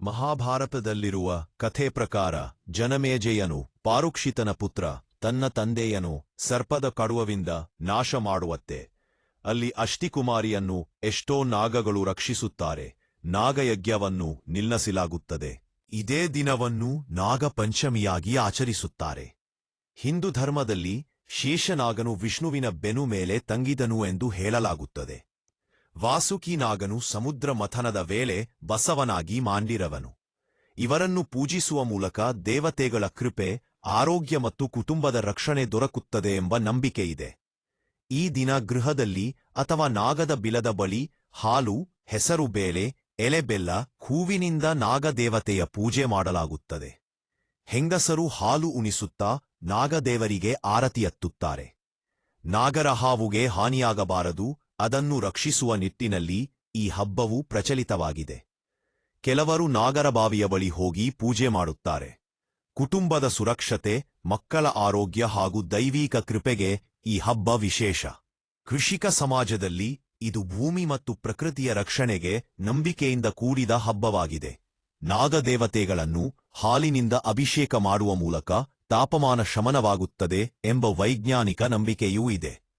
ಮಹಾಭಾರತದಲ್ಲಿರುವ ಕಥೆ ಪ್ರಕಾರ ಜನಮೇಜಯನು ಪಾರುಕ್ಷಿತನ ಪುತ್ರ ತನ್ನ ತಂದೆಯನು ಸರ್ಪದ ಕಡುವವಿಂದ ನಾಶ ಮಾಡುವತ್ತೆ. ಅಲ್ಲಿ ಅಷ್ಟಿಕುಮಾರಿಯನ್ನು ಎಷ್ಟೋ ನಾಗಗಳು ರಕ್ಷಿಸುತ್ತಾರೆ. ನಾಗಯಜ್ಞವನ್ನು ನಿಲ್ಲಿಸಲಾಗುತ್ತದೆ. ಇದೇ ದಿನವನ್ನು ನಾಗಪಂಚಮಿಯಾಗಿ ಆಚರಿಸುತ್ತಾರೆ. ಹಿಂದೂ ಧರ್ಮದಲ್ಲಿ ಶೇಷನಾಗನು ವಿಷ್ಣುವಿನ ಬೆನ್ನು ಮೇಲೆ ತಂಗಿದನು ಎಂದು ಹೇಳಲಾಗುತ್ತದೆ. ವಾಸುಕಿ ಸಮುದ್ರ ಮಥನದ ವೇಳೆ ಬಸವನಾಗಿ ಮಾಂಡಿರವನು. ಇವರನ್ನು ಪೂಜಿಸುವ ಮೂಲಕ ದೇವತೆಗಳ ಕೃಪೆ, ಆರೋಗ್ಯ ಮತ್ತು ಕುಟುಂಬದ ರಕ್ಷಣೆ ದೊರಕುತ್ತದೆ ಎಂಬ ನಂಬಿಕೆಯಿದೆ. ಈ ದಿನ ಗೃಹದಲ್ಲಿ ಅಥವಾ ನಾಗದ ಬಿಲದ ಬಳಿ ಹಾಲು, ಹೆಸರು ಬೇಳೆ, ಎಲೆಬೆಲ್ಲ, ಹೂವಿನಿಂದ ನಾಗದೇವತೆಯ ಪೂಜೆ ಮಾಡಲಾಗುತ್ತದೆ. ಹೆಂಗಸರು ಹಾಲು ಉಣಿಸುತ್ತಾ ನಾಗದೇವರಿಗೆ ಆರತಿ ಎತ್ತುತ್ತಾರೆ. ನಾಗರ ಹಾವುಗೆ ಹಾನಿಯಾಗಬಾರದು, ಅದನ್ನು ರಕ್ಷಿಸುವ ನಿಟ್ಟಿನಲ್ಲಿ ಈ ಹಬ್ಬವು ಪ್ರಚಲಿತವಾಗಿದೆ. ಕೆಲವರು ನಾಗರ ಬಾವಿಯ ಬಳಿ ಹೋಗಿ ಪೂಜೆ ಮಾಡುತ್ತಾರೆ. ಕುಟುಂಬದ ಸುರಕ್ಷತೆ, ಮಕ್ಕಳ ಆರೋಗ್ಯ ಹಾಗೂ ದೈವಿಕ ಕೃಪೆಗೆ ಈ ಹಬ್ಬ ವಿಶೇಷ. ಕೃಷಿಕ ಸಮಾಜದಲ್ಲಿ ಇದು ಭೂಮಿ ಮತ್ತು ಪ್ರಕೃತಿಯ ರಕ್ಷಣೆಗೆ ನಂಬಿಕೆಯಿಂದ ಕೂಡಿದ ಹಬ್ಬವಾಗಿದೆ. ನಾಗದೇವತೆಗಳನ್ನು ಹಾಲಿನಿಂದ ಅಭಿಷೇಕ ಮಾಡುವ ಮೂಲಕ ತಾಪಮಾನ ಶಮನವಾಗುತ್ತದೆ ಎಂಬ ವೈಜ್ಞಾನಿಕ ನಂಬಿಕೆಯೂ ಇದೆ.